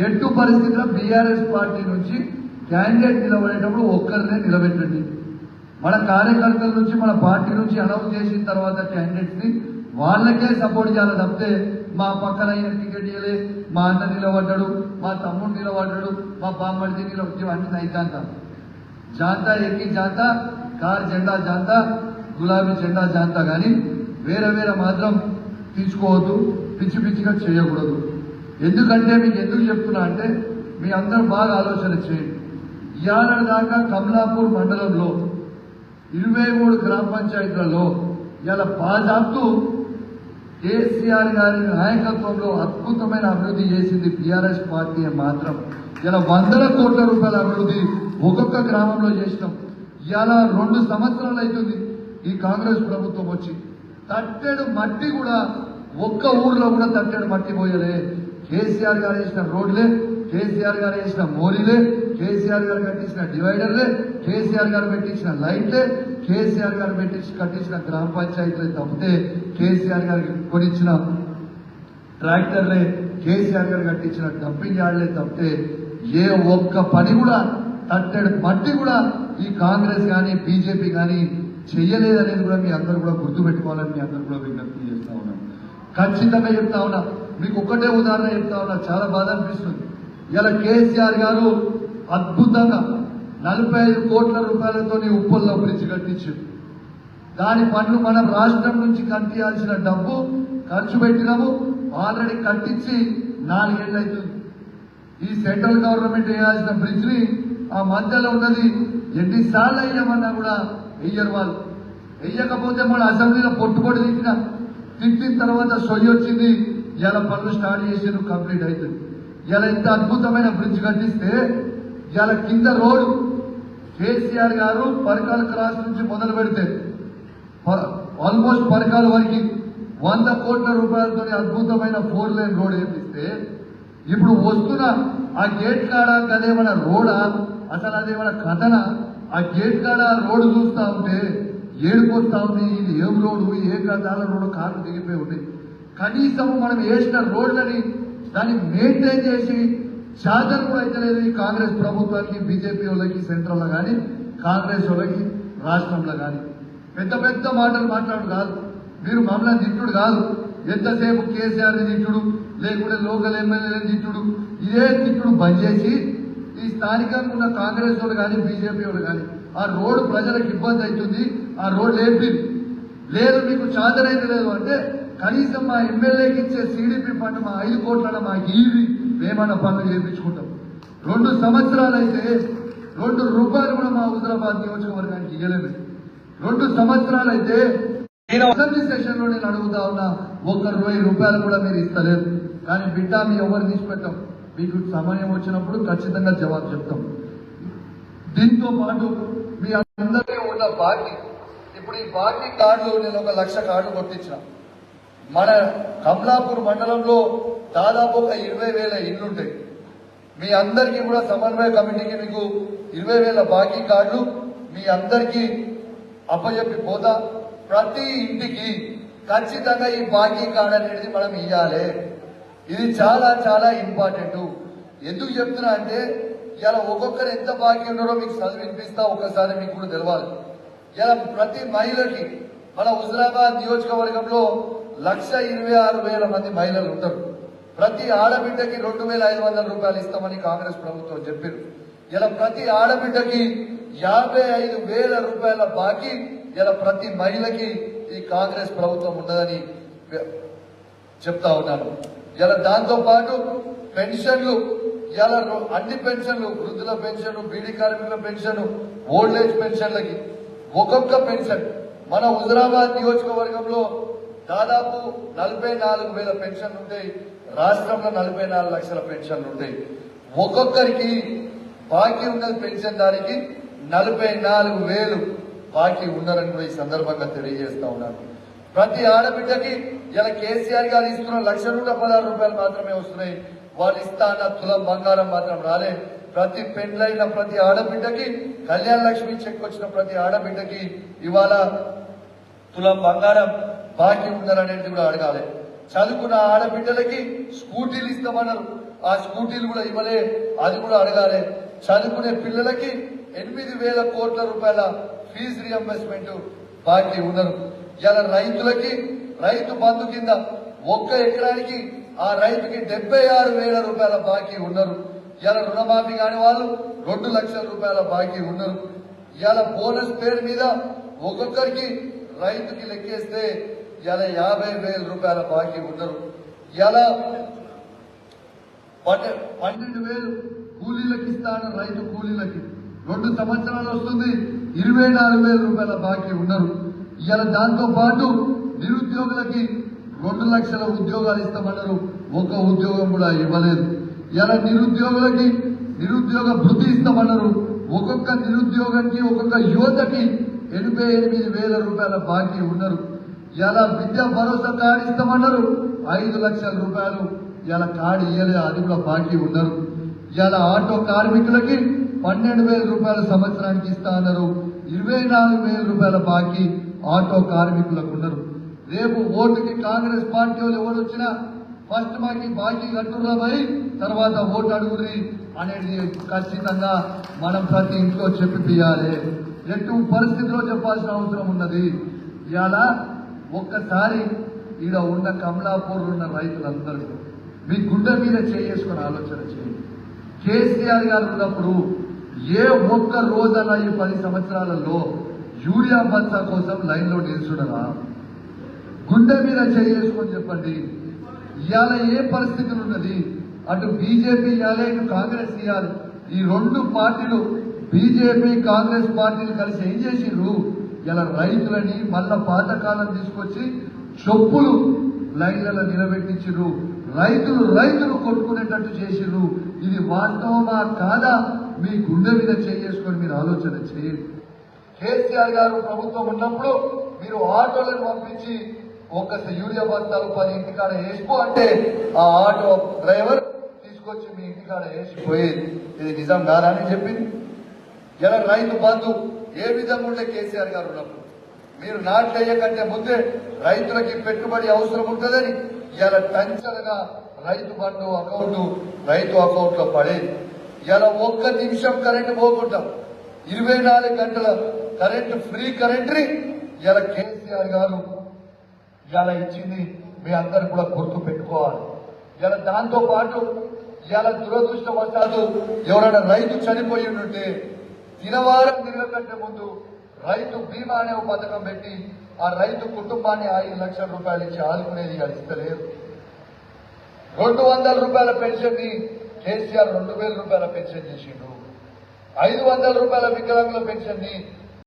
ఎట్టు పరిస్థితిలో BRS party నుంచి క్యాండిడేట్ నిలబడేటప్పుడు ఒక్కరినే నిలబెట్టండి. మన కార్యకర్తల నుంచి మన పార్టీ నుంచి అనౌన్స్ చేసిన తర్వాత క్యాండిడేట్స్ ని వాళ్ళకే సపోర్ట్ చేయాలి తప్పితే మా పక్కన టికెట్ ఇవ్వలే, మా అన్న నిలబడ్డాడు, మా తమ్ముడు నిలబడ్డాడు, మా బామ్మడిది నిలబడి అన్ని నైతాంత జాంతా ఎక్కి జాంతా కార్ జెండా జాంతా గులాబీ జెండా జాంతా కానీ వేరే వేరే మాత్రం తీసుకోవద్దు, పిచ్చి పిచ్చిగా చేయకూడదు. ఎందుకంటే మీకు ఎందుకు చెప్తున్నా అంటే మీ అందరూ బాగా ఆలోచన చేయండి. ఇవాళ దాకా కమలాపూర్ మండలంలో 23 గ్రామ పంచాయతీలలో ఇలా బాజాబ్తు కేసీఆర్ గారి నాయకత్వంలో అద్భుతమైన అభివృద్ధి చేసింది బీఆర్ఎస్ పార్టీ మాత్రం. ఇలా 100 కోట్ల రూపాయల అభివృద్ధి ఒక్కొక్క గ్రామంలో చేసినాం. ఇలా 2 సంవత్సరాలు అవుతుంది ఈ కాంగ్రెస్ ప్రభుత్వం వచ్చి. తట్టెడు మట్టి కూడా ఒక్క ఊర్లో కూడా తట్టెడు మట్టి పోయలే. కేసీఆర్ గారు వేసిన రోడ్లే, కేసీఆర్ గారు వేసిన మోరీలే, కేసీఆర్ గారు కట్టించిన డివైడర్లే, కేసీఆర్ గారు పెట్టించిన లైట్లే, కేసీఆర్ గారు కట్టించిన గ్రామ పంచాయతీలే తప్పితే, కేసీఆర్ గారికి కొనిచ్చిన ట్రాక్టర్లే, కేసీఆర్ గారు కట్టించిన డంపింగ్ యార్డ్లే తప్పితే ఏ ఒక్క పని కూడా తట్టెడు మట్టి కూడా ఈ కాంగ్రెస్ కానీ బీజేపీ కానీ చెయ్యలేదనేది కూడా మీ అందరూ కూడా గుర్తుపెట్టుకోవాలని మీ అందరూ కూడా విజ్ఞప్తి చేస్తా ఉన్నాం. ఖచ్చితంగా చెప్తా ఉన్నా, మీకు ఒకటే ఉదాహరణ చెప్తా ఉన్నా, చాలా బాధ అనిపిస్తుంది. ఇలా కేసీఆర్ గారు అద్భుతంగా 45 కోట్ల రూపాయలతో ఉప్పల్లో బ్రిడ్జ్ కట్టించారు. దాని పనులు మనం రాష్ట్రం నుంచి కట్టియాల్సిన డబ్బు ఖర్చు పెట్టినాము. ఆల్రెడీ కట్టించి 4 ఏళ్ళు అవుతుంది. ఈ సెంట్రల్ గవర్నమెంట్ వేయాల్సిన బ్రిడ్జ్ ని ఆ మధ్యలో ఉన్నది ఎన్నిసార్లు అయ్యామన్నా కూడా వెయ్యరు వాళ్ళు. వెయ్యకపోతే మన అసెంబ్లీలో పొట్టుబడి తిట్టిన తర్వాత సొయ్యి వచ్చింది. ఇలా పనులు స్టార్ట్ చేసి కంప్లీట్ అవుతుంది. ఇలా ఇంత అద్భుతమైన బ్రిడ్జ్ కట్టిస్తే ఇలా కింద రోడ్డు కేసీఆర్ గారు పరకాల క్రాస్ నుంచి మొదలు పెడితే ఆల్మోస్ట్ పరకాల వరకు 100 కోట్ల రూపాయలతో అద్భుతమైన 4 లేన్ రోడ్ వేపిస్తే ఇప్పుడు వస్తున్న ఆ గేట్ కాడ అదేమైనా రోడా, అసలు అదేమైనా కథన? ఆ గేట్ కాడ రోడ్డు చూస్తా ఉంటే ఏడుకొస్తా ఉంది. ఇది ఏం రోడ్డు, ఏ గదాల రోడ్డు, కార్లు దిగిపోయి ఉన్నాయి. కనీసం మనం వేసిన రోడ్లని దాన్ని మెయింటైన్ చేసి చార్జర్ కూడా అయితే లేదు ఈ కాంగ్రెస్ ప్రభుత్వానికి, బీజేపీ వాళ్ళకి సెంట్రల్లో కానీ, కాంగ్రెస్ వాళ్ళకి రాష్ట్రంలో కానీ. పెద్ద పెద్ద మాటలు మాట్లాడు కాదు, మీరు మమ్మల్ని తిట్టుడు కాదు. ఎంతసేపు కేసీఆర్ని తిట్టుడు, లేకుంటే లోకల్ ఎమ్మెల్యేలని తిట్టుడు, ఇదే తిట్టుడు బంద్ చేసి ఈ స్థానికంగా ఉన్న కాంగ్రెస్ వాళ్ళు కానీ బీజేపీ వాళ్ళు కానీ ఆ రోడ్డు ప్రజలకు ఇబ్బంది అవుతుంది, ఆ రోడ్డు లేదు మీకు చాదరైతే లేదు అంటే కనీసం మా ఎమ్మెల్యేకి ఇచ్చే సిడిపి ఫండ్ మా 5 కోట్ల మాకు ఇవి మేమన్న పనులు చేయించుకుంటాం. 2 సంవత్సరాలు అయితే 2 రూపాయలు కూడా మా హుజరాబాద్ నియోజకవర్గానికి ఇవ్వలేదు. 2 సంవత్సరాలు అయితే నేను అసెంబ్లీ సెషన్ లో నేను అడుగుతా ఉన్నా, 1 రూపాయలు కూడా మీరు ఇస్తలేదు. కానీ బిడ్డ మీ ఎవరు తీసిపెట్టాం, మీకు సమయం వచ్చినప్పుడు ఖచ్చితంగా జవాబు చెప్తాం. దీంతో పాటు మీ అందరికీ ఉన్న బాకీ, ఇప్పుడు ఈ బాకీ కార్డులు నేను 1 లక్ష కార్డులు కొట్టించిన. మన కమలాపూర్ మండలంలో దాదాపు ఒక 20,000 ఇళ్లుంటాయి. మీ అందరికీ కూడా సమన్వయ కమిటీకి మీకు 20,000 బాకీ కార్డులు మీ అందరికీ అప్పచెప్పి పోతా. ప్రతి ఇంటికి ఖచ్చితంగా ఈ బాకీ కార్డు అనేది మనం ఇవ్వాలి. ఇది చాలా చాలా ఇంపార్టెంట్. ఎందుకు చెప్తున్నా అంటే ఇలా ఒక్కొక్కరు ఎంత బాకీ ఉన్నారో మీకు చదివి వినిపిస్తా, ఒకసారి మీకు కూడా తెలవాలి. ఇలా ప్రతి మహిళకి మన హుజరాబాద్ నియోజకవర్గంలో 126,000 మంది మహిళలు ఉంటారు. ప్రతి ఆడబిడ్డకి 2,500 రూపాయలు ఇస్తామని కాంగ్రెస్ ప్రభుత్వం చెప్పారు. ఇలా ప్రతి ఆడబిడ్డకి 55,000 రూపాయల బాకీ ఇలా ప్రతి మహిళకి ఈ కాంగ్రెస్ ప్రభుత్వం ఉన్నదని చెప్తా ఉన్నాను. ఇలా దాంతో పాటు పెన్షన్లు, ఇలా అన్ని పెన్షన్లు, వృద్ధుల పెన్షన్, బీడీ కార్మికుల పెన్షన్, ఓల్డ్ ఏజ్ పెన్షన్లకి ఒక్కొక్క పెన్షన్ మన హుజరాబాద్ నియోజకవర్గంలో దాదాపు 44,000 పెన్షన్లు ఉంటాయి. రాష్ట్రంలో 44 లక్షల పెన్షన్లు ఉంటాయి. ఒక్కొక్కరికి బాకీ ఉన్నది పెన్షన్ దానికి 44,000 బాకీ ఉన్నారని కూడా ఈ సందర్భంగా తెలియజేస్తా ఉన్నాను. ప్రతి ఆడబిడ్డకి ఇలా కేసీఆర్ గారు ఇస్తున్న 1,16 రూపాయలు మాత్రమే వస్తున్నాయి. వాళ్ళు ఇస్తా అన్న తులం బంగారం మాత్రం రాలే. ప్రతి పెండ్లైన ప్రతి ఆడబిడ్డకి, కళ్యాణ లక్ష్మి చెక్ వచ్చిన ప్రతి ఆడబిడ్డకి ఇవాళ తులం బంగారం బాకీ ఉన్నారనేది కూడా అడగాలి. చదువుకున్న ఆడబిడ్డలకి స్కూటీలు ఇస్తామన్నారు. ఆ స్కూటీలు కూడా ఇవ్వలే, అది కూడా అడగాలి. చదువుకునే పిల్లలకి 8,000 కోట్ల రూపాయల ఫీజు రియంబర్స్మెంట్ బాకీ ఉన్నారు. ఇలా రైతులకి రైతు బంధు కింద ఒక్క ఎకరానికి ఆ రైతుకి 76,000 రూపాయల బాకీ ఉన్నారు. ఇలా రుణమాఫీ కాని వాళ్ళు 2 లక్షల రూపాయల బాకీ ఉన్నారు. ఇలా బోనస్ పేరు మీద ఒక్కొక్కరికి రైతుకి లెక్కేస్తే ఇలా 50,000 రూపాయల బాకీ ఉన్నారు. ఇలా 12,000 కూలీలకు ఇస్తాను. రైతు కూలీలకి 2 సంవత్సరాలు వస్తుంది 24,000 రూపాయల బాకీ ఉన్నారు. ఇలా దాంతో పాటు నిరుద్యోగులకి 2 లక్షల ఉద్యోగాలు ఇస్తామన్నారు, ఒక్క ఉద్యోగం కూడా ఇవ్వలేదు. ఇలా నిరుద్యోగులకి నిరుద్యోగ భృతి ఇస్తామన్నారు, ఒక్కొక్క నిరుద్యోగానికి ఒక్కొక్క యువతకి 88,000 రూపాయల బాకీ ఉన్నారు. ఇలా విద్యా భరోసా కార్డు ఇస్తామన్నారు, 5 లక్షల రూపాయలు ఇలా కార్డు ఇయ్యలే, అది కూడా బాకీ ఉన్నారు. ఇలా ఆటో కార్మికులకి 12,000 రూపాయల సంవత్సరానికి ఇస్తా అన్నారు, 24,000 రూపాయల బాకీ ఆటో కార్మికులకు ఉన్నారు. రేపు ఓటుకి కాంగ్రెస్ పార్టీ వాళ్ళు ఎవరు వచ్చినా ఫస్ట్ మాకి బాకీ కట్టుర్రాబోయి తర్వాత ఓటు అడుగురి అనేది ఖచ్చితంగా మనం ప్రతి ఇంట్లో చెప్పిపియాలి. ఎటు పరిస్థితిలో చెప్పాల్సిన అవసరం ఉన్నది. ఇవాళ ఒక్కసారి ఈడ ఉన్న కమలాపూర్ ఉన్న రైతులందరూ మీ గుండె మీద చేసుకుని ఆలోచన చేయండి. కేసీఆర్ గారు ఉన్నప్పుడు ఏ ఒక్క రోజన్నా ఈ 10 సంవత్సరాలలో యూరియా బస్తా కోసం లైన్లో నిల్చుడరా? గుండె మీద చేసుకొని చెప్పండి. ఇవాళ ఏ పరిస్థితులు ఉన్నది? అటు బీజేపీ ఇవ్వాలి, ఇటు కాంగ్రెస్ ఇవ్వాలి. ఈ 2 పార్టీలు బీజేపీ కాంగ్రెస్ పార్టీలు కలిసి ఏం చేసిర్రు? ఇలా రైతులని మళ్ళా పాతకాలం తీసుకొచ్చి చొప్పులు లైన్లలో నిలబెట్టించిర్రు. రైతులు కొట్టుకునేటట్టు చేసిర్రు. ఇది వాస్తవమా కాదా? మీ గుండె మీద చేసుకొని మీరు ఆలోచన చేయండి. కేసీఆర్ గారు ప్రభుత్వం ఉన్నప్పుడు మీరు ఆటోలను పంపించి ఒక్క యూరియా బస్తాలు 10 ఇంటికాడ వేసుకో అంటే ఆ ఆటో డ్రైవర్ తీసుకొచ్చి మీ ఇంటికాడ వేసిపోయేది. ఇది నిజం కాదా అని చెప్పింది. ఇలా రైతు బంధు ఏ విధంగా ఉండే కేసీఆర్ గారు ఉన్నప్పుడు మీరు నాట్లు వేయకంటే ముందే రైతులకి పెట్టుబడి అవసరం ఉంటుందని ఇలా టంచలుగా రైతు బంధు అకౌంట్ రైతు అకౌంట్ లో పడేది. ఇలా ఒక్క నిమిషం కరెంటు పోకుంటాం 24 గంటల కరెంటు ఫ్రీ కరెంట్ని ఇలా కేసీఆర్ గారు ఇలా ఇచ్చింది. మీ అందరు కూడా గుర్తు పెట్టుకోవాలి. ఇలా దాంతో పాటు ఇలా దురదృష్టవశాత్తు ఎవరైనా రైతు చనిపోయి ఉంటే దినవారం తిరగ కంటే ముందు రైతు బీమా అనే ఒక పథకం పెట్టి ఆ రైతు కుటుంబాన్ని 5 లక్షల రూపాయలు ఇచ్చి ఆదుకునేది ఇస్తలేరు. 200 రూపాయల పెన్షన్ ని కేసీఆర్ 2,000 రూపాయల పెన్షన్ చేసిండు. 500 రూపాయల వికలాంగుల పెన్షన్ ని